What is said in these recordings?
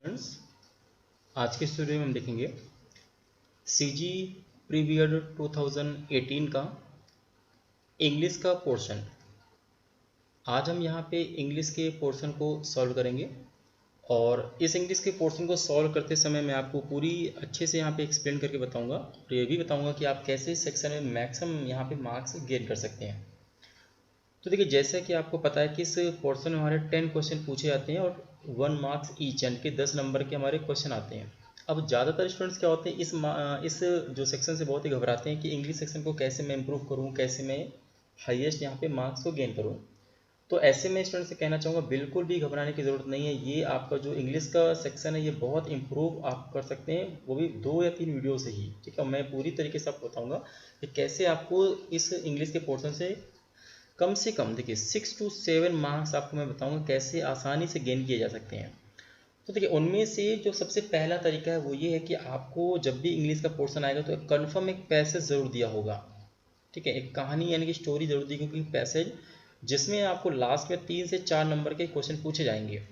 Friends, आज के इस वीडियो में हम देखेंगे सीजी प्रीवियड 2018 का इंग्लिश का पोर्शन। आज हम यहाँ पे इंग्लिश के पोर्शन को सॉल्व करेंगे और इस इंग्लिश के पोर्शन को सॉल्व करते समय मैं आपको पूरी अच्छे से यहाँ पे एक्सप्लेन करके बताऊँगा और ये भी बताऊँगा कि आप कैसे इस सेक्शन में मैक्सिमम यहाँ पे मार्क्स गेन कर सकते हैं। तो देखिए, जैसा कि आपको पता है कि इस पोर्शन में हमारे 10 क्वेश्चन पूछे जाते हैं और 1 मार्क्स ईच, यानी कि 10 नंबर के हमारे क्वेश्चन आते हैं। अब ज़्यादातर स्टूडेंट्स क्या होते हैं, इस जो सेक्शन से बहुत ही घबराते हैं कि इंग्लिश सेक्शन को कैसे मैं इंप्रूव करूँ, कैसे मैं हाईएस्ट यहाँ पे मार्क्स को गेन करूँ। तो ऐसे में स्टूडेंट से कहना चाहूँगा, बिल्कुल भी घबराने की ज़रूरत नहीं है। ये आपका जो इंग्लिश का सेक्शन है ये बहुत इंप्रूव आप कर सकते हैं, वो भी 2 या 3 वीडियो से ही। ठीक है, मैं पूरी तरीके से आपको बताऊँगा कि कैसे आपको इस इंग्लिश के पोर्शन से कम देखिए 6 to 7 मार्क्स आपको मैं बताऊंगा कैसे आसानी से गेन किए जा सकते हैं। तो देखिए, उनमें से जो सबसे पहला तरीका है वो ये है कि आपको जब भी इंग्लिश का पोर्शन आएगा तो कन्फर्म एक पैसेज ज़रूर दिया होगा। ठीक है, एक कहानी यानी कि स्टोरी जरूर दी, क्योंकि पैसेज जिसमें आपको लास्ट में 3 से 4 नंबर के क्वेश्चन पूछे जाएंगे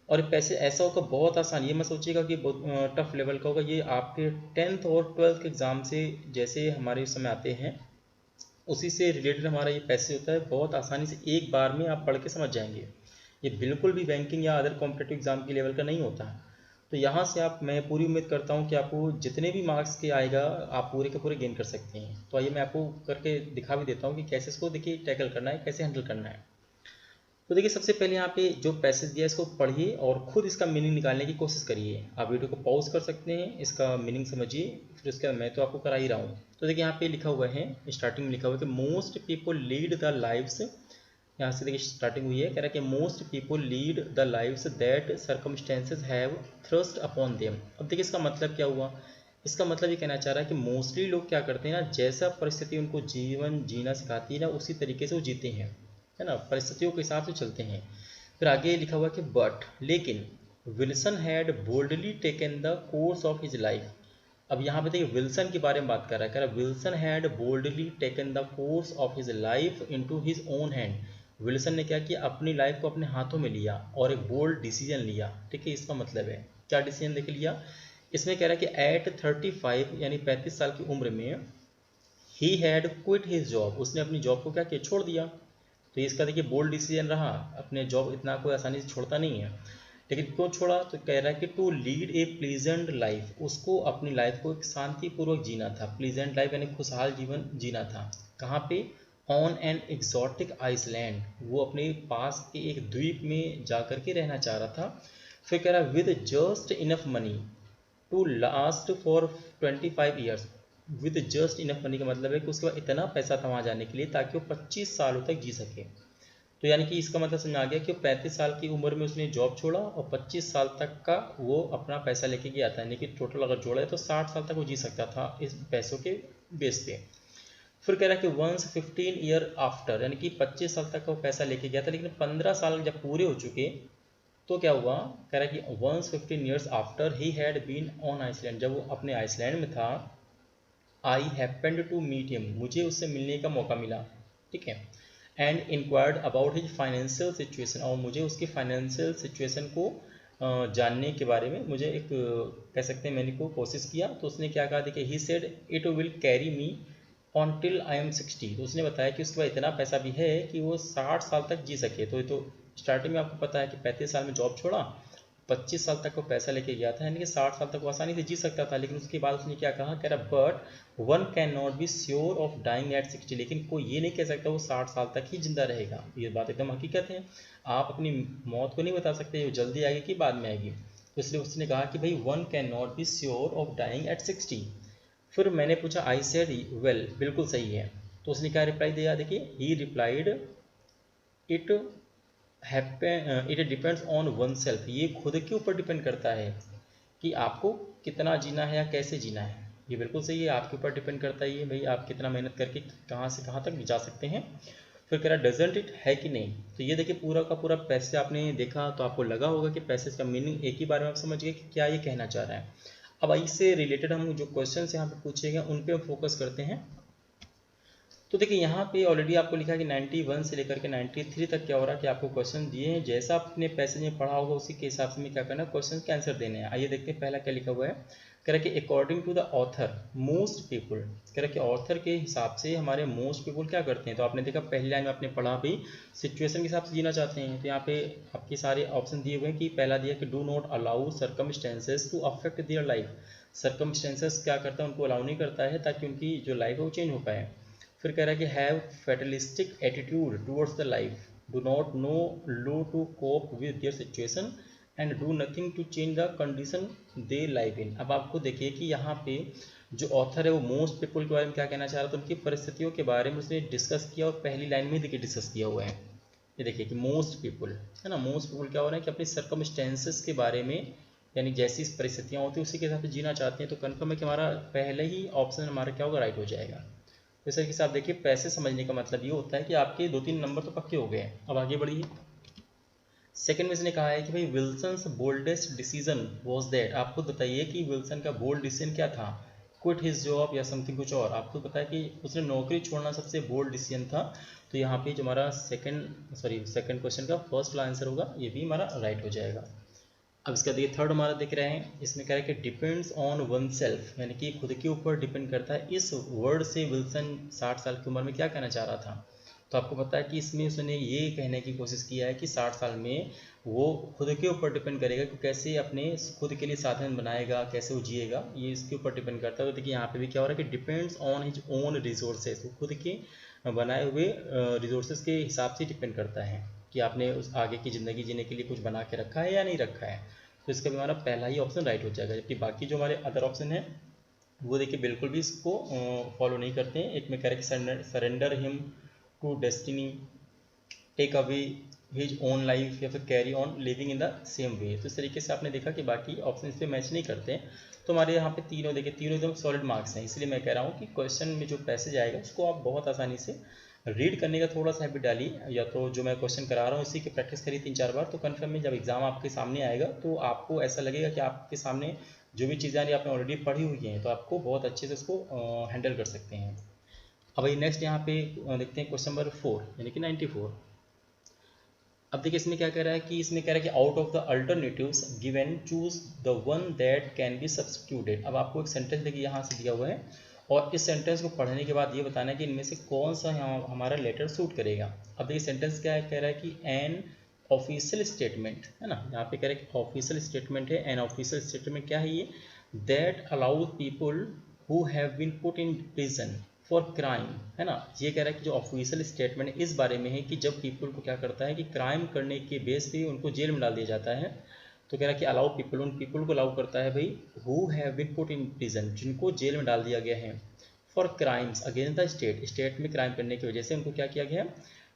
और पैसे ऐसा होगा बहुत आसान। ये मत सोचिएगा कि बहुत टफ लेवल का होगा। ये आपके 10th और 12th के एग्ज़ाम से जैसे हमारे इस समय आते हैं उसी से रिलेटेड हमारा ये पैसेज होता है। बहुत आसानी से एक बार में आप पढ़ के समझ जाएंगे। ये बिल्कुल भी बैंकिंग या अदर कॉम्पिटेटिव एग्जाम के लेवल का नहीं होता है। तो यहाँ से मैं पूरी उम्मीद करता हूँ कि आपको जितने भी मार्क्स के आएगा आप पूरे के पूरे गेन कर सकते हैं। तो आइए मैं आपको करके दिखा भी देता हूँ कि कैसे इसको देखिए टैकल करना है, कैसे हैंडल करना है। तो देखिए, सबसे पहले यहाँ पे जो पैसेज दिया है इसको पढ़िए और खुद इसका मीनिंग निकालने की कोशिश करिए। आप वीडियो को पॉज कर सकते हैं, इसका मीनिंग समझिए, फिर उसके बाद मैं तो आपको करा ही रहा हूँ। तो देखिए, यहाँ पे लिखा हुआ है, स्टार्टिंग में लिखा हुआ है कि most people lead the lives. यहाँ से देखिए स्टार्टिंग हुई है, कह रहा है कि most people lead the lives that circumstances have thrust upon them. अब देखिए इसका मतलब क्या हुआ। इसका मतलब ये कहना चाह रहा है कि मोस्टली लोग क्या करते हैं ना, जैसा परिस्थिति उनको जीवन जीना सिखाती है ना उसी तरीके से वो जीते हैं, है ना, परिस्थितियों के हिसाब से चलते हैं। फिर आगे लिखा हुआ कि बट लेकिन Wilson had boldly taken the course of his life. अब यहाँ पे देखिए विल्सन के बारे में बात कर रहा है, कह रहा है Wilson had boldly taken the course of his life into his own hand. Wilson ने क्या किया, अपनी लाइफ को अपने हाथों में लिया और एक बोल्ड डिसीजन लिया। ठीक है, इसका मतलब है क्या डिसीजन देख लिया। इसमें कह रहा है कि एट 35 यानी 35 साल की उम्र में he had quit his job, उसने अपनी जॉब को क्या किया, छोड़ दिया। तो इसका देखिए बोल्ड डिसीजन रहा, अपने जॉब इतना कोई आसानी से छोड़ता नहीं है। लेकिन क्यों छोड़ा, तो कह रहा है कि to lead a pleasant life, उसको अपनी लाइफ को एक शांतिपूर्वक जीना था। प्लीजेंट लाइफ यानी खुशहाल जीवन जीना था। कहाँ पे, ऑन एन एक्सोटिक आइसलैंड, वो अपने पास के एक द्वीप में जाकर के रहना चाह रहा था। फिर कह रहा है with just enough money to last for 25 years. With just enough money का मतलब है कि उसके पास इतना पैसा था वहाँ जाने के लिए ताकि वो 25 सालों तक जी सके। तो यानी कि इसका मतलब समझ आ गया कि 35 साल की उम्र में उसने जॉब छोड़ा और 25 साल तक का वो अपना पैसा लेके गया था, यानी कि टोटल अगर जोड़ा है तो 60 साल तक वो जी सकता था इस पैसों के बेस पे। फिर कह रहा है कि वंस 15 ईयर आफ्टर, यानी कि 25 साल तक का वो पैसा लेके गया था, लेकिन 15 साल जब पूरे हो चुके तो क्या हुआ, कह रहा है कि once 15 years after he had been on island, जब वो अपने आइसलैंड में था, I happened to meet him, मुझे उससे मिलने का मौका मिला। ठीक है, and inquired about his financial situation, और मुझे उसकी फाइनेंशियल सिचुएशन को जानने के बारे में मुझे एक कह सकते हैं मैंने को कोशिश किया। तो उसने क्या कहा, देखिए he said it will carry me on till I am 60। तो उसने बताया कि उसके पास इतना पैसा भी है कि वो 60 साल तक जी सके। तो स्टार्टिंग में आपको पता है कि 35 साल में जॉब छोड़ा, 25 साल तक वो पैसा लेके गया था, यानी कि 60 साल तक वो आसानी से जी सकता था। लेकिन उसके बाद उसने क्या कहा, कह रहा but one can not be sure of dying at 60, लेकिन कोई ये नहीं कह सकता वो 60 साल तक ही जिंदा रहेगा। ये बात एकदम हकीकत है, आप अपनी मौत को नहीं बता सकते, वो जल्दी आएगी कि बाद में आएगी। तो इसलिए उसने कहा कि भाई one can not be sure of dying at 60। फिर मैंने पूछा, आई सेड वेल, बिल्कुल सही है। तो उसने क्या रिप्लाई दिया, देखिए ही replied it it depends on one self, ये खुद के ऊपर डिपेंड करता है कि आपको कितना जीना है या कैसे जीना है। ये बिल्कुल सही है, आपके ऊपर डिपेंड करता है ये भाई आप कितना मेहनत करके कहाँ से कहाँ तक जा सकते हैं। फिर कह रहा डजंट इट, है कि नहीं। तो ये देखिए पूरा का पूरा पैसे आपने देखा तो आपको लगा होगा कि पैसे का मीनिंग एक ही बार में आप समझ गए कि क्या ये कहना चाह रहा है। अब इससे रिलेटेड हम जो क्वेश्चन यहाँ पे पूछे गए उन पर हम फोकस करते हैं। तो देखिए यहाँ पे ऑलरेडी आपको लिखा है कि 91 से लेकर के 93 तक क्या हो रहा है कि आपको क्वेश्चन दिए हैं, जैसा आपने पैसेज में पढ़ा होगा उसी के हिसाब से में क्या करना है, क्वेश्चन के आंसर देने हैं। आइए देखते हैं पहला क्या लिखा हुआ है। कह रहा है कि according to the author most people, कह रहा है कि ऑथर के हिसाब से हमारे मोस्ट पीपल क्या करते हैं। तो आपने देखा पहली लाइन में आपने पढ़ा भी सिचुएशन के हिसाब से जीना चाहते हैं। तो यहाँ पे आपके सारे ऑप्शन दिए हुए हैं कि पहला दिया कि do not allow circumstances to affect their life. Circumstances क्या करता है, उनको अलाउ नहीं करता है ताकि उनकी जो लाइफ है वो चेंज हो पाए। फिर कह रहा है कि have fatalistic attitude towards the life, do not know how to cope with their situation and do nothing to change the condition they live in. अब आपको देखिए कि यहाँ पे जो ऑथर है वो मोस्ट पीपल के बारे में क्या कहना चाह रहा था, उनकी परिस्थितियों के बारे में उसने डिस्कस किया और पहली लाइन में देखिए डिस्कस किया हुआ है। ये देखिए कि मोस्ट पीपल है ना, मोस्ट पीपल क्या हो रहा है कि अपनी सर्कमस्टेंसेस के बारे में, यानी जैसी परिस्थितियाँ होती हैं उसी के हिसाब से जीना चाहते हैं। तो कन्फर्म है कि हमारा पहले ही ऑप्शन हमारा क्या होगा, राइट हो जाएगा। जैसे कि आप देखिए पैसे समझने का मतलब ये होता है कि आपके 2-3 नंबर तो पक्के हो गए हैं। अब आगे बढ़िए। सेकंड में इसने कहा है कि भाई Wilson's boldest decision was that. आपको बताइए कि विल्सन का बोल्ड डिसीजन क्या था, क्विट हिज जॉब या समथिंग कुछ और। आपको पता है कि उसने नौकरी छोड़ना सबसे बोल्ड डिसीजन था। तो यहाँ पे जो हमारा सेकंड क्वेश्चन का फर्स्ट वाला आंसर होगा, ये भी हमारा राइट हो जाएगा। अब इसका देखिए थर्ड हमारा देख रहे हैं, इसमें कह रहा है कि डिपेंड्स ऑन वन सेल्फ, यानी कि खुद के ऊपर डिपेंड करता है। इस वर्ड से विल्सन 60 साल की उम्र में क्या कहना चाह रहा था। तो आपको पता है कि इसमें उसने ये कहने की कोशिश किया है कि 60 साल में वो खुद के ऊपर डिपेंड करेगा कि कैसे अपने खुद के लिए साधन बनाएगा, कैसे वो जिएगा, ये इसके ऊपर डिपेंड करता है। तो देखिए यहाँ पे भी क्या हो रहा है कि depends on his own resources, वो खुद के बनाए हुए रिसोर्सेज के हिसाब से डिपेंड करता है कि आपने उस आगे की ज़िंदगी जीने के लिए कुछ बना के रखा है या नहीं रखा है। तो इसका भी हमारा पहला ही ऑप्शन राइट हो जाएगा। जबकि बाकी जो हमारे अदर ऑप्शन है वो देखिए बिल्कुल भी इसको फॉलो नहीं करते हैं। एक में कह रहे कि surrender him to destiny, take away his own life, या फिर carry on living in the same way. तो इस तरीके से आपने देखा कि बाकी ऑप्शन इस पर मैच नहीं करते हैं। तो हमारे यहाँ पे तीनों देखिए, तीनों एकदम सॉलिड मार्क्स हैं। इसलिए मैं कह रहा हूँ कि क्वेश्चन में जो पैसेज आएगा उसको आप बहुत आसानी से रीड करने का थोड़ा सा हैबिट डालिए, या तो जो मैं क्वेश्चन करा रहा हूँ इसी की प्रैक्टिस करिए 3-4 बार। तो कन्फर्म में जब एग्जाम आपके सामने आएगा तो आपको ऐसा लगेगा कि आपके सामने जो भी चीज़ें आपने ऑलरेडी पढ़ी हुई हैं तो आपको बहुत अच्छे से उसको हैंडल कर सकते हैं। अब ये नेक्स्ट यहाँ पे देखते हैं क्वेश्चन नंबर 4 यानी कि 94। अब देखिए इसमें क्या कह रहा है कि इसमें कह रहा है कि out of the alternatives given choose the one that can be substituted. अब आपको एक सेंटेंस देखिए यहाँ से दिया हुआ है और इस सेंटेंस को पढ़ने के बाद ये बताना है कि इनमें से कौन सा हमारा लेटर सूट करेगा। अब देखिए सेंटेंस क्या है, कह रहा है कि एन ऑफिशियल स्टेटमेंट है ना, यहाँ पे कह रहा है कि ऑफिशियल स्टेटमेंट है। एन ऑफिशियल स्टेटमेंट क्या है ये, that allows people who have been put in prison for crime, है ना। ये कह रहा है कि जो ऑफिशियल स्टेटमेंट है इस बारे में है कि जब पीपल को क्या करता है कि क्राइम करने के बेस पे उनको जेल में डाल दिया जाता है। तो कह रहा है कि अलाउ पीपल, उन पीपल को अलाउ करता है भाई who have been put in prison, जिनको जेल में डाल दिया गया है, for crimes against the state, state में क्राइम करने की वजह से उनको क्या किया गया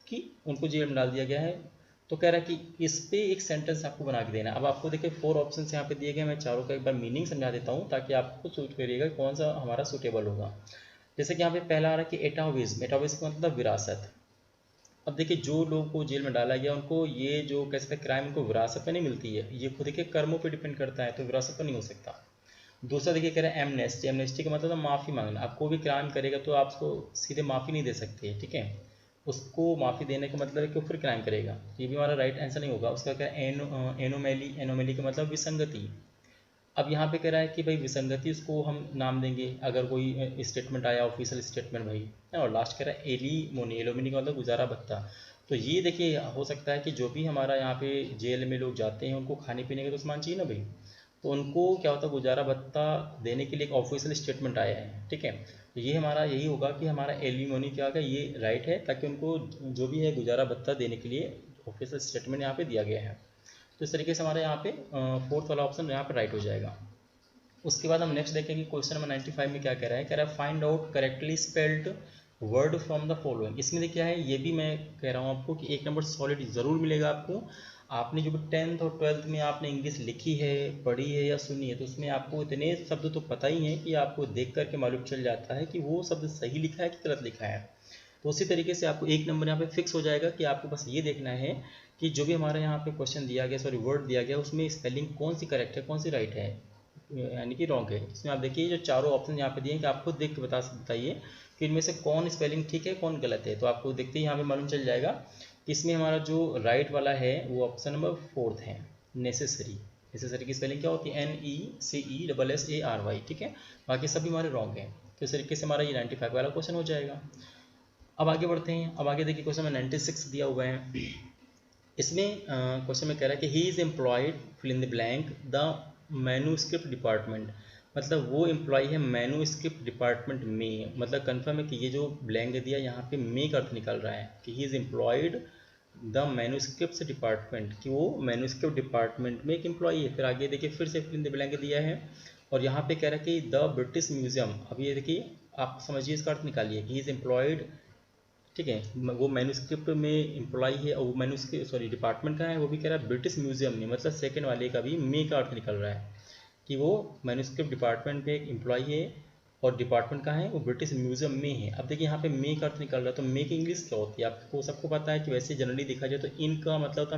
कि उनको जेल में डाल दिया गया है। तो कह रहा है कि इस पे एक सेंटेंस आपको बना के देना। अब आपको देखिए 4 ऑप्शन यहाँ पे दिए गए, मैं चारों का एक बार मीनिंग समझा देता हूँ ताकि आपको सूट करिएगा कौन सा हमारा सूटेबल होगा। जैसे कि यहाँ पे पहला आ रहा है कि एटाविज्म, एटाविज्म का मतलब विरासत। अब देखिए जो लोगों को जेल में डाला गया उनको ये जो कैसे क्राइम उनको विरासत पे नहीं मिलती है, ये खुद के कर्मों पे डिपेंड करता है, तो विरासत पर नहीं हो सकता। दूसरा देखिए कह रहे हैं एमनेस्टी, एमनेस्टी का मतलब माफ़ी मांगना। आप कोई भी क्राइम करेगा तो आप उसको सीधे माफ़ी नहीं दे सकते, ठीक है। उसको माफ़ी देने का मतलब है कि वो फिर क्राइम करेगा, ये भी हमारा राइट आंसर नहीं होगा। उसका क्या है एनोमेली, एनोमेली का मतलब विसंगति। अब यहाँ पे कह रहा है कि भाई विसंगति उसको हम नाम देंगे अगर कोई स्टेटमेंट आया ऑफिशियल स्टेटमेंट भाई, और लास्ट कह रहा है एलिमोनी, एलोमिनी का मतलब गुजारा भत्ता। तो ये देखिए हो सकता है कि जो भी हमारा यहाँ पे जेल में लोग जाते हैं उनको खाने पीने का तो सामान चाहिए ना भाई, तो उनको क्या होता है गुजारा भत्ता देने के लिए एक ऑफिशियल स्टेटमेंट आया है, ठीक है। तो ये हमारा यही होगा कि हमारा एलिमोनी क्या होगा, ये राइट है, ताकि उनको जो भी है गुजारा भत्ता देने के लिए ऑफिशियल स्टेटमेंट यहाँ पे दिया गया है। तो इस तरीके से हमारे यहाँ पे 4th वाला ऑप्शन यहाँ पे राइट हो जाएगा। उसके बाद हम नेक्स्ट देखेंगे क्वेश्चन नंबर 95 में क्या कह रहा है, कह रहा है find out correctly spelled word from the following. इसमें देखिए क्या है, ये भी मैं कह रहा हूँ आपको कि 1 नंबर सॉलिड जरूर मिलेगा आपको। आपने जो 10th और 12th में आपने इंग्लिश लिखी है, पढ़ी है या सुनी है, तो उसमें आपको इतने शब्द तो पता ही हैं कि आपको देख करके मालूम चल जाता है कि वो शब्द सही लिखा है कि गलत लिखा है। तो उसी तरीके से आपको 1 नंबर यहाँ पे फिक्स हो जाएगा कि आपको बस ये देखना है कि जो भी हमारे यहाँ पे क्वेश्चन दिया गया, सॉरी वर्ड दिया गया, उसमें स्पेलिंग कौन सी करेक्ट है कौन सी राइट है यानी कि रॉन्ग है। इसमें आप देखिए जो चारों ऑप्शन यहाँ पे दिए हैं कि आपको देख के बताइए कि इनमें से कौन स्पेलिंग ठीक है कौन गलत है। तो आपको देखते ही यहाँ पे मालूम चल जाएगा कि इसमें हमारा जो राइट वाला है वो ऑप्शन नंबर 4 है, नेसेसरी। नेसेसरी की स्पेलिंग क्या होती है, NECESSARY, ठीक है। बाकी सभी हमारे रॉन्ग हैं। तो इस तरीके से हमारा ये 95 वाला क्वेश्चन हो जाएगा। अब आगे बढ़ते हैं। अब आगे देखिए क्वेश्चन में 96 दिया हुआ है। इसमें क्वेश्चन में कह रहा है कि he is employed fill in the blank the manuscript department. मतलब वो एम्प्लॉय है मैन्यूस्क्रिप्ट डिपार्टमेंट में। मतलब कन्फर्म है कि ये जो ब्लैंक दिया यहाँ पे मे का अर्थ निकल रहा है कि he is employed the manuscript department, कि वो मैन्यूस्क्रिप्ट डिपार्टमेंट में एक एम्प्लॉई है। फिर आगे देखिए फिर से फिल इन द ब्लैंक दिया है और यहाँ पे कह रहा है कि द ब्रिटिश म्यूजियम। अब ये देखिए आप समझिए इसका अर्थ निकालिए कि ही इज़ एम्प्लॉयड, ठीक है, वो मैन्यूस्क्रिप्ट में एम्प्लॉई है और वो मैन्यूस्क्रिप्ट सॉरी डिपार्टमेंट का है, वो भी कह रहा है ब्रिटिश म्यूजियम में। मतलब सेकंड वाले का भी मे का अर्थ निकल रहा है कि वो मैन्यूस्क्रिप्ट डिपार्टमेंट में एक एम्प्लॉई है और डिपार्टमेंट का है वो ब्रिटिश म्यूजियम में है। अब देखिए यहाँ पे मे का अर्थ निकल रहा है, तो मे की इंग्लिश क्या होती है आपको सबको पता है कि वैसे जनरली देखा जाए तो इन का मतलब था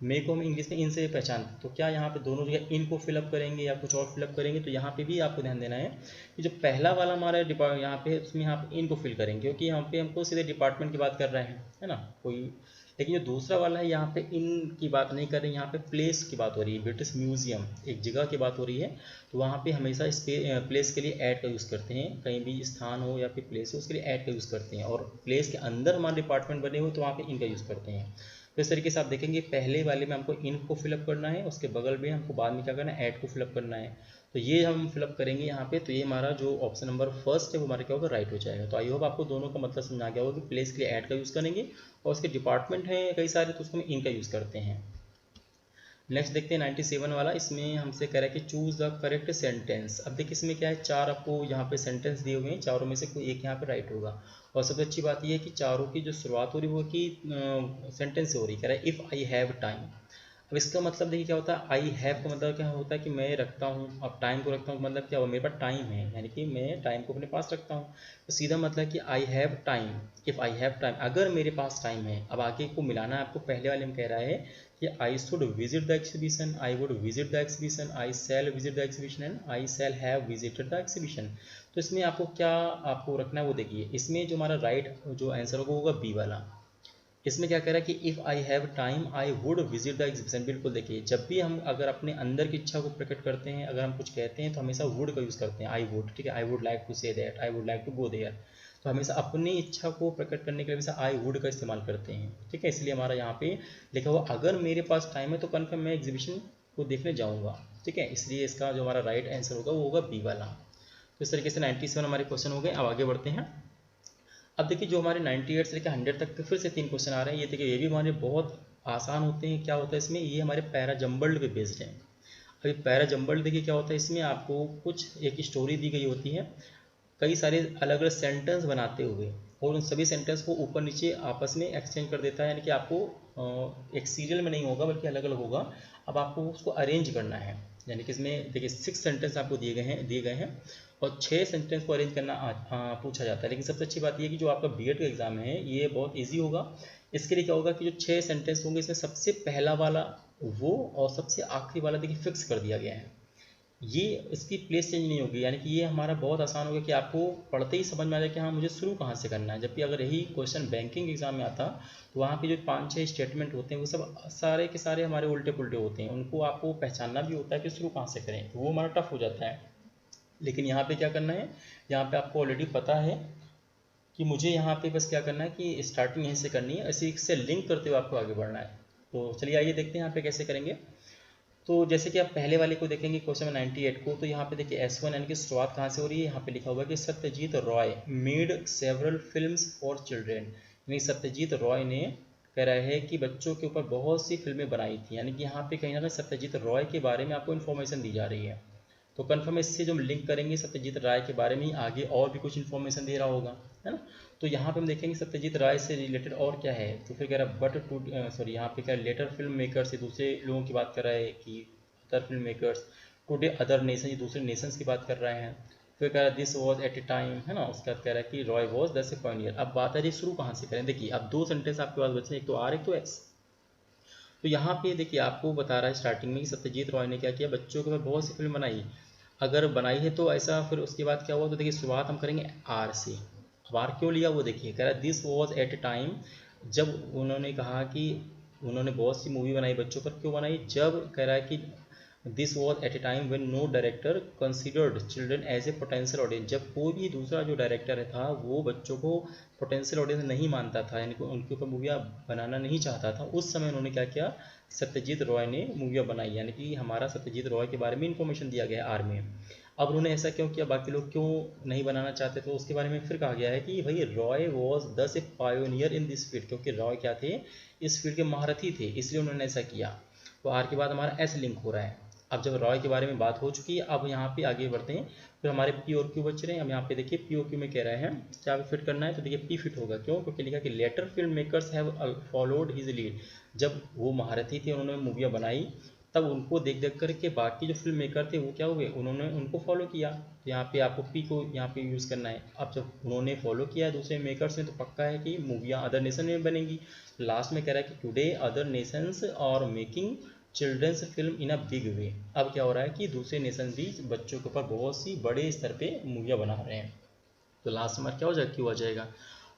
मे को हम इंग्लिश में इन से पहचानते। तो क्या यहाँ पे दोनों जगह इन को फिलअप करेंगे या कुछ और फिलअप करेंगे, तो यहाँ पे भी आपको ध्यान देना है कि जो पहला वाला हमारा यहाँ पे उसमें यहाँ पे इन को फिल करेंगे क्योंकि यहाँ पे हमको सीधे डिपार्टमेंट की बात कर रहे हैं, है ना कोई। लेकिन जो दूसरा वाला है यहाँ पे इन की बात नहीं कर रहे हैं, यहाँ पे प्लेस की बात हो रही है। ब्रिटिश म्यूजियम एक जगह की बात हो रही है, तो वहाँ पे हमेशा इस प्लेस के लिए ऐड का यूज़ करते हैं। कहीं भी स्थान हो या फिर प्लेस हो उसके लिए ऐड का यूज़ करते हैं, और प्लेस के अंदर हमारे डिपार्टमेंट बने हुए तो वहाँ पे इनका यूज़ करते हैं। तो इस तरीके से आप देखेंगे पहले वाले में हमको इन को फिलअप करना है, उसके बगल में हमको बाद में क्या करना है, ऐड को फिलअप करना है। तो ये हम फिलअप करेंगे यहाँ पे। तो ये हमारा जो ऑप्शन नंबर फर्स्ट है वो हमारा क्या होगा, राइट हो जाएगा। तो आई होप आपको दोनों का मतलब समझ आ गया होगा कि प्लेस के लिए ऐड का यूज़ करेंगे और उसके डिपार्टमेंट हैं कई सारे तो उसको हम इन का यूज़ करते हैं। नेक्स्ट देखते हैं 97 वाला। इसमें हमसे कह रहा है कि चूज़ द करेक्ट सेंटेंस। अब देखिए इसमें क्या है, चार आपको यहाँ पे सेंटेंस दिए हुए हैं, चारों में से कोई एक यहाँ पे राइट होगा। और सबसे अच्छी बात यह है कि चारों की जो शुरुआत हो रही है वो कि सेंटेंस से हो रही है। कह रहा है इफ़ आई हैव टाइम। अब इसका मतलब देखिए क्या होता है, आई हैव का मतलब क्या होता है कि मैं रखता हूँ। अब टाइम को रखता हूँ मतलब क्या हुआ, मेरे पास टाइम है, यानी कि मैं टाइम को अपने पास रखता हूँ। तो सीधा मतलब कि I have time, if I have time, अगर मेरे पास टाइम है। अब आगे को मिलाना है आपको, पहले वाले में कह रहा है कि I should visit the exhibition, I would visit the exhibition, I shall visit the exhibition and I shall have visited the exhibition. तो इसमें आपको क्या आपको रखना है वो देखिए। इसमें जो हमारा राइट जो आंसर होगा वो होगा बी वाला। इसमें क्या कह रहा है कि if I have time I would visit the exhibition. बिल्कुल देखिए, जब भी हम अगर अपने अंदर की इच्छा को प्रकट करते हैं, अगर हम कुछ कहते हैं तो हमेशा वुड का यूज़ करते हैं, आई वुड, ठीक है, I would like to say that, I would like to go there. तो हमेशा अपनी इच्छा को प्रकट करने के लिए हमेशा आई वुड का इस्तेमाल करते हैं, ठीक है। इसलिए हमारा यहाँ पे लिखा हुआ अगर मेरे पास टाइम है तो कन्फर्म मैं एग्जीबिशन को देखने जाऊँगा, ठीक है। इसलिए इसका जो हमारा राइट आंसर होगा वो होगा बी वाला। तो इस तरीके से 97 हमारे क्वेश्चन हो गए। अब आगे बढ़ते हैं। अब देखिए जो हमारे 98 से लेकर 100 तक के फिर से 3 क्वेश्चन आ रहे हैं। ये देखिए ये भी हमारे बहुत आसान होते हैं। क्या होता है इसमें, ये हमारे पैरा जम्बल्ड पे बेस्ड हैं। अभी पैरा जम्बल्ड देखिए क्या होता है, इसमें आपको कुछ एक स्टोरी दी गई होती है कई सारे अलग अलग सेंटेंस बनाते हुए, और उन सभी सेंटेंस को ऊपर नीचे आपस में एक्सचेंज कर देता है। यानी कि आपको एक सीरियल में नहीं होगा बल्कि अलग अलग होगा। अब आपको उसको अरेंज करना है। यानी कि इसमें देखिए 6 सेंटेंस आपको दिए गए हैं और 6 सेंटेंस को अरेंज करना पूछा जाता है। लेकिन सबसे अच्छी बात यह है कि जो आपका बीएड का एग्जाम है ये बहुत ईजी होगा। इसके लिए क्या होगा कि जो 6 सेंटेंस होंगे इसमें सबसे पहला वाला वो और सबसे आखिरी वाला देखिए फिक्स कर दिया गया है। ये इसकी प्लेस चेंज नहीं होगी। यानी कि ये हमारा बहुत आसान होगा कि आपको पढ़ते ही समझ में आ जाए कि हाँ मुझे शुरू कहाँ से करना है। जबकि अगर यही क्वेश्चन बैंकिंग एग्जाम में आता तो वहाँ पे जो 5-6 स्टेटमेंट होते हैं वो सब सारे के सारे हमारे उल्टे पुल्टे होते हैं, उनको आपको पहचानना भी होता है कि शुरू कहाँ से करें, तो वो हमारा टफ हो जाता है। लेकिन यहाँ पे क्या करना है, यहाँ पे आपको ऑलरेडी पता है कि मुझे यहाँ पे बस क्या करना है कि स्टार्टिंग यहीं से करनी है, इसी से लिंक करते हुए आपको आगे बढ़ना है। तो चलिए आइए देखते हैं यहाँ पे कैसे करेंगे। तो जैसे कि आप पहले वाले को देखेंगे क्वेश्चन 98 को, तो यहाँ पे देखिए S1 यानी कि शुरुआत कहाँ से हो रही है, यहाँ पे लिखा हुआ है कि Satyajit Roy made several films for children. यानी सत्यजीत रॉय ने कह रहा है कि बच्चों के ऊपर बहुत सी फिल्में बनाई थी। यानी कि यहाँ पे कहीं ना कहीं सत्यजीत रॉय के बारे में आपको इन्फॉर्मेशन दी जा रही है। तो कन्फर्म इससे जो हम लिंक करेंगे सत्यजीत राय के बारे में आगे और भी कुछ इन्फॉर्मेशन दे रहा होगा, है ना। तो यहाँ पे हम देखेंगे सत्यजीत राय से रिलेटेड और क्या है। तो फिर कह रहा है बट टू सॉरी यहाँ पे क्या लेटर फिल्म मेकर्स, दूसरे लोगों की बात कर रहा है कि other film makers today other nation, ये दूसरे नेशंस की बात कर रहे हैं। फिर कह रहा है this was at a time, है ना। उसके बाद कह रहा है कि रॉय वॉज दस ए पॉइंट ईयर। अब बात है शुरू कहाँ से करें। देखिए अब 2 सेंटेंस आपके पास बचे, एक तो आर एक तो एक्स। तो यहाँ पे देखिए आपको बता रहा है स्टार्टिंग में कि सत्यजीत रॉय ने क्या किया, बच्चों के ऊपर बहुत सी फिल्म बनाई। अगर बनाई है तो ऐसा फिर उसके बाद क्या हुआ, तो देखिए शुरुआत हम करेंगे आर से। अब आर क्यों लिया वो देखिए, कह रहा है this was at a time, जब उन्होंने कहा कि उन्होंने बहुत सी मूवी बनाई बच्चों पर, क्यों बनाई, जब कह रहा है कि this was at a time when no director considered children as a potential audience, जब कोई भी दूसरा जो डायरेक्टर था वो बच्चों को पोटेंशियल ऑडियंस नहीं मानता था, यानी कि उनके ऊपर मूवियाँ बनाना नहीं चाहता था, उस समय उन्होंने क्या किया, सत्यजीत रॉय ने मूवियाँ बनाई, यानी कि हमारा सत्यजीत रॉय के बारे में इंफॉर्मेशन दिया गया आर में। अब उन्होंने ऐसा क्यों किया, बाकी लोग क्यों नहीं बनाना चाहते, तो उसके बारे में फिर कहा गया है कि भाई रॉय वॉज दस ए पायोनियर इन दिस फील्ड, क्योंकि रॉय क्या थे, इस फील्ड के महारथी थे, इसलिए उन्होंने ऐसा किया। तो आर के बाद हमारा एस लिंक हो रहा है। अब जब रॉय के बारे में बात हो चुकी है, अब यहाँ पे आगे बढ़ते हैं, फिर हमारे पी और क्यू बच रहे हैं। अब यहाँ पे देखिए पी और क्यू में कह रहे हैं क्या फिट करना है, तो देखिए पी फिट होगा, क्यों, क्योंकि लिखा कि later film makers have followed his lead, जब वो महारथी थे उन्होंने मूवियाँ बनाई, तब उनको देख देख करके बाकी जो फिल्म मेकर थे वो क्या हुए, उन्होंने उनको फॉलो किया। तो यहाँ पे आपको पी को यहाँ पे यूज़ करना है। अब जब उन्होंने फॉलो किया है दूसरे मेकर्स ने, तो पक्का है कि मूवियाँ अदर नेशन में बनेंगी। लास्ट में कह रहा है कि today other nations are making children's film in a big way. अब क्या हो रहा है कि दूसरे नेशन भी बच्चों के ऊपर बहुत सी बड़े स्तर पे मूवियाँ बना रहे हैं। तो लास्ट में क्या हो जाएगा, क्यों आ जाएगा।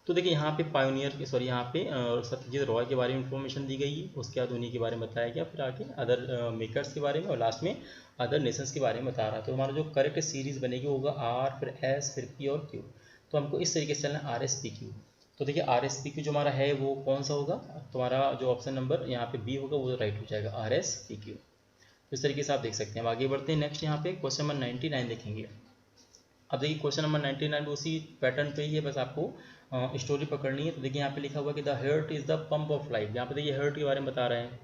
तो देखिए यहाँ पे पायोनियर सॉरी यहाँ पे सत्यजीत रॉय के बारे में इंफॉर्मेशन दी गई, उसके बाद उन्हीं के बारे में बताया गया, फिर आगे अदर मेकर्स के बारे में, और लास्ट में अदर नेशंस के बारे में बता रहा है। तो हमारा जो करेक्ट सीरीज बनेगी होगा आर, फिर एस, फिर पी और क्यू। तो हमको इस तरीके से चलना आर एस पी क्यू। तो देखिए आर एस पी क्यू जो हमारा है वो कौन सा होगा, तुम्हारा जो ऑप्शन नंबर यहाँ पे बी होगा वो राइट हो जाएगा, आर एस पी क्यू। इस तरीके से आप देख सकते हैं। अब आगे बढ़ते हैं, नेक्स्ट यहाँ पे क्वेश्चन नंबर 99 देखेंगे। अब देखिए क्वेश्चन नंबर 99 उसी पैटर्न पे ही है, बस आपको स्टोरी पकड़नी है। तो देखिए यहाँ पे लिखा हुआ कि the heart is the pump of life. यहाँ पे देखिए हार्ट के बारे में बता रहे हैं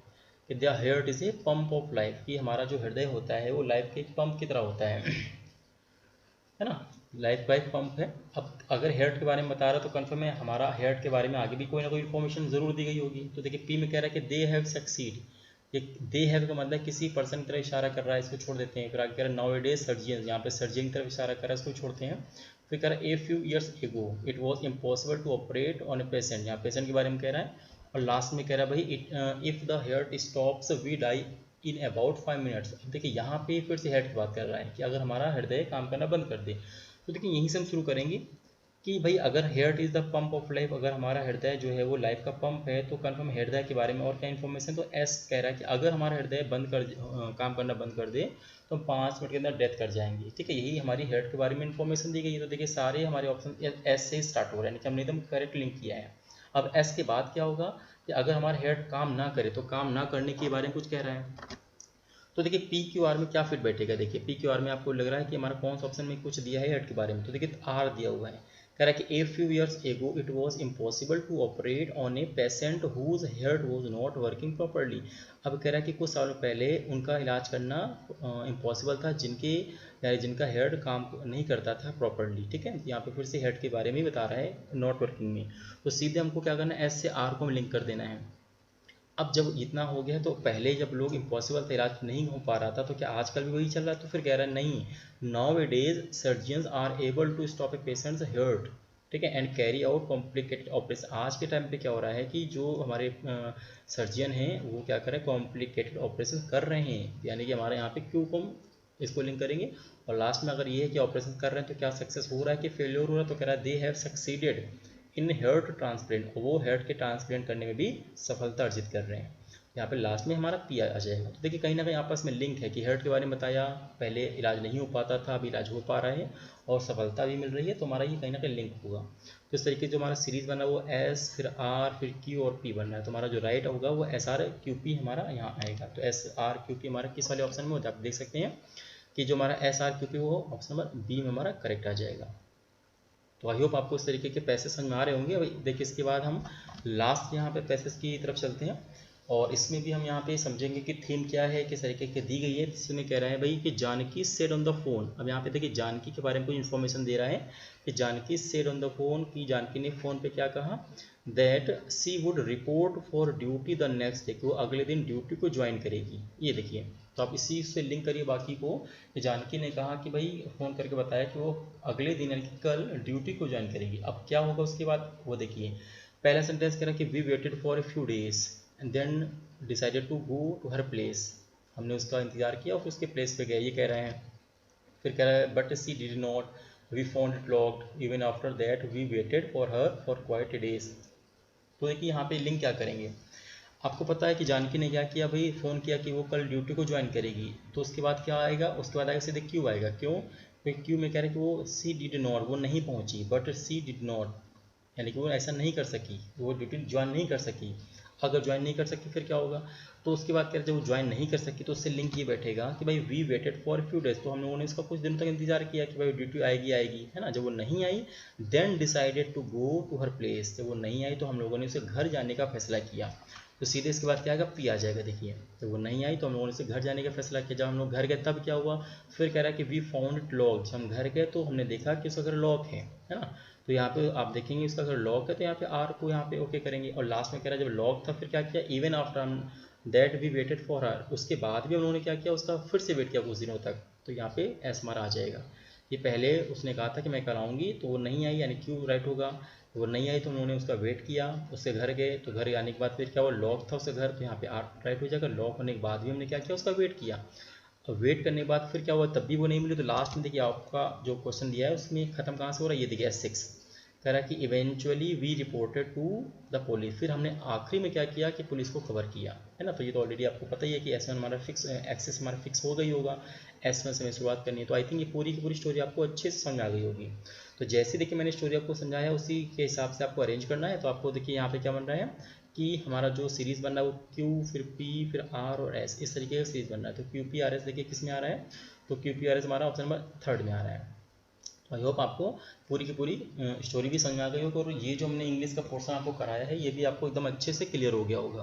कि the heart is a pump of life, कि हमारा जो हृदय होता है वो लाइफ के एक पंप की तरह होता है ना, लाइफ का एक पंप है। अब अगर हार्ट के बारे में बता रहा है तो कन्फर्म है हमारा हार्ट के बारे में आगे भी कोई ना कोई इन्फॉर्मेशन जरूर दी गई होगी। तो देखिए पी में कह रहा है कि दे हैव सक्सीड, एक दे हैव का मतलब किसी पर्सन की तरफ इशारा कर रहा है, इसको छोड़ देते हैं। फिर आगे कह रहा है नाउ ए डेज सर्जियन, यहाँ पे सर्जियन की तरफ इशारा कर रहा है, इसको छोड़ते हैं। फिर कह रहा है a few years ago it was impossible to operate on a patient, यहाँ पेशेंट के बारे में कह रहा है। और लास्ट में कह रहा है भाई if the heart stops we die in about 5 minutes. अब देखिए यहाँ पे फिर से हार्ट की बात कर रहा है कि अगर हमारा हृदय काम करना बंद कर दे। तो देखिए यहीं से हम शुरू करेंगे कि भाई अगर heart is the pump of life, अगर हमारा हृदय जो है वो लाइफ का पंप है, तो कन्फर्म हृदय के बारे में और क्या इन्फॉर्मेशन, तो एस कह रहा है कि अगर हमारा हृदय काम करना बंद कर दे तो हम 5 मिनट के अंदर डेथ कर जाएंगे। ठीक है, यही हमारी हार्ट के बारे में इन्फॉर्मेशन दी गई है। तो देखिए सारे हमारे ऑप्शन एस से ही स्टार्ट हो रहे हैं, हमने एकदम करेक्ट लिंक किया है। अब एस के बाद क्या होगा कि अगर हमारा हार्ट काम ना करे, तो काम ना करने के बारे में कुछ कह रहा है। तो देखिए पी क्यू आर में क्या फिट बैठेगा, देखिए पी क्यू आर में आपको लग रहा है कि हमारा कौन सा ऑप्शन में कुछ दिया है हेड के बारे में, तो देखिए आर दिया हुआ है। कह रहा है कि a few years ago it was impossible to operate on a patient whose head was not working properly. अब कह रहा है कि कुछ सालों पहले उनका इलाज करना इम्पॉसिबल था, जिनका हेड काम नहीं करता था प्रॉपरली। ठीक है, यहाँ पे फिर से हेड के बारे में बता रहा है नॉट वर्किंग में। तो सीधे हमको क्या करना है, एस से आर को लिंक कर देना है। अब जब इतना हो गया तो पहले जब लोग इम्पॉसिबल था, इलाज नहीं हो पा रहा था, तो क्या आजकल भी वही चल रहा है, तो फिर कह रहा है नहीं, nowadays surgeons are able to stop a patient's heart, ठीक है, and carry out complicated operation. आज के टाइम पे क्या हो रहा है कि जो हमारे सर्जियन हैं वो क्या कर रहे हैं, कॉम्प्लिकेटेड ऑपरेशन कर रहे हैं, यानी कि हमारे यहाँ पे क्यों को इसको लिंक करेंगे। और लास्ट में अगर ये है कि ऑपरेशन कर रहे हैं तो क्या सक्सेस हो रहा है कि फेलियर हो रहा है, तो कह रहा है they have succeeded in heart transplant, वो हार्ट के ट्रांसप्लांट करने में भी सफलता अर्जित कर रहे हैं। यहाँ पे लास्ट में हमारा पी आ जाएगा। तो देखिए कहीं ना कहीं आपस में लिंक है कि हार्ट के बारे में बताया, पहले इलाज नहीं हो पाता था, अभी इलाज हो पा रहा है और सफलता भी मिल रही है, तो हमारा ये कहीं ना कहीं लिंक होगा। तो इस तरीके से जो हमारा सीरीज बना वो एस, फिर आर, फिर क्यू और पी बन रहा है। तो हमारा जो राइट होगा वो एस आर क्यू पी हमारा यहाँ आएगा। तो एस आर क्यू पी हमारा किस वाले ऑप्शन में होता है, आप देख सकते हैं कि जो हमारा एस आर क्यू पी वो ऑप्शन नंबर बी में हमारा करेक्ट आ जाएगा। तो आई होप आपको इस तरीके के पैसेज समझ में आ रहे होंगे। अभी देखिए इसके बाद हम लास्ट यहाँ पे पैसेज की तरफ चलते हैं, और इसमें भी हम यहाँ पे समझेंगे कि थीम क्या है, किस तरीके की दी गई है। इसमें कह रहा है भाई कि Janaki said on the phone. अब यहाँ पे देखिए जानकी के बारे में कोई इन्फॉर्मेशन दे रहा है कि Janaki said on the phone, की जानकी ने फ़ोन पे क्या कहा, that she would report for duty the next day, कि वो अगले दिन ड्यूटी को ज्वाइन करेगी। ये देखिए, तो आप इसी से लिंक करिए बाकी को कि जानकी ने कहा कि भाई फ़ोन करके बताया कि वो अगले दिन यानी कि कल ड्यूटी को ज्वाइन करेगी। अब क्या होगा उसके बाद वो देखिए, पहला सेंटेंस कह रहा है कि we waited for a few days and then decided to go to her place, हमने उसका इंतजार किया और उसके प्लेस पे गए, ये कह रहे हैं। फिर कह रहा है but she did not, we found it locked, even after that we waited for her for quite days. तो देखिए यहाँ पे लिंक क्या करेंगे, आपको पता है कि जानकी ने क्या किया भाई, फ़ोन किया कि वो कल ड्यूटी को ज्वाइन करेगी, तो उसके बाद क्या आएगा, उसके बाद आएगा सीधे क्यों आएगा, क्यों, क्योंकि क्यों में कह रहे हैं कि वो सी डिड नॉट, वो नहीं पहुंची, बट सी डिड नॉट, यानी कि वो ऐसा नहीं कर सकी, वो ड्यूटी ज्वाइन नहीं कर सकी। अगर ज्वाइन नहीं कर सकी फिर क्या होगा, तो उसके बाद क्या, जब वो ज्वाइन नहीं कर सकी तो उससे लिंक ये बैठेगा कि भाई we waited for few days, तो हम लोगों ने इसका कुछ दिनों तक इंतजार किया कि भाई ड्यूटी आएगी आएगी, है ना। जब वो नहीं आई then decided to go to her place, जब वो नहीं आई तो हम लोगों ने उसे घर जाने का फैसला किया। तो सीधे इसके बाद क्या आएगा, पी आ जाएगा। देखिए जब वो नहीं आई तो हम लोगों ने उसे घर जाने का फैसला किया, जब हम लोग घर गए तब क्या हुआ, फिर कह रहा है कि वी फाउंड इट लॉक्ड, हम घर गए तो हमने देखा कि उसका घर लॉक है ना। तो यहाँ पे आप देखेंगे इसका अगर लॉक है तो यहाँ पे आर को यहाँ पे ओके करेंगे, और लास्ट में कह रहा है जब लॉक था फिर क्या किया, even after that we waited for her, उसके बाद भी हम लोगों ने क्या किया, उसका फिर से वेट किया कुछ दिनों तक, तो यहाँ पे एस हमारा आ जाएगा। ये पहले उसने कहा था कि मैं कराऊंगी तो वो नहीं आई, यानी क्यों राइट होगा, वो नहीं आई तो उन्होंने उसका वेट किया, उसके घर गए तो घर आने के बाद फिर क्या हुआ, लॉक था उसका घर, तो यहाँ पे आर राइट हो जाएगा। लॉक होने के बाद भी हमने क्या किया, उसका वेट किया, और वेट करने के बाद फिर क्या हुआ, तब भी वो नहीं मिली, तो लास्ट में देखिए आपका जो क्वेश्चन दिया है उसमें खत्म कहाँ से हो रहा है, ये देखिए S6 कह रहा है कि eventually we reported to the police, फिर हमने आखिरी में क्या किया कि पुलिस को खबर किया, है ना। तो ये तो ऑलरेडी आपको पता ही है कि S1 हमारा फिक्स, एक्सेस हमारा फिक्स हो गई होगा, S1 से हमें शुरुआत करनी है। तो आई थिंक ये पूरी की पूरी स्टोरी आपको अच्छे से समझ आ गई होगी। तो जैसे देखिए मैंने स्टोरी आपको समझाया उसी के हिसाब से आपको अरेंज करना है। तो आपको देखिए यहाँ पे क्या बन रहा है कि हमारा जो सीरीज़ बन रहा है वो Q फिर P फिर R और S, इस तरीके का सीरीज़ बन रहा है। तो QPRS देखिए किस में आ रहा है, तो QPRS हमारा ऑप्शन नंबर 3 में आ रहा है। आई होप आपको पूरी की पूरी स्टोरी भी समझ में आ गई होगी, और ये जो हमने इंग्लिश का पोर्शन आपको कराया है ये भी आपको एकदम अच्छे से क्लियर हो गया होगा।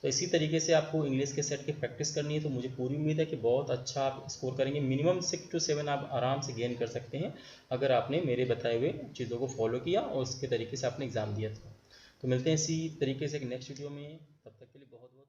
तो इसी तरीके से आपको इंग्लिश के सेट की प्रैक्टिस करनी है, तो मुझे पूरी उम्मीद है कि बहुत अच्छा आप स्कोर करेंगे, मिनिमम 6 to 7 आप आराम से गेन कर सकते हैं अगर आपने मेरे बताए हुए चीज़ों को फॉलो किया और उसके तरीके से आपने एग्ज़ाम दिया था। तो मिलते हैं इसी तरीके से एक नेक्स्ट वीडियो में, तब तक के लिए बहुत बहुत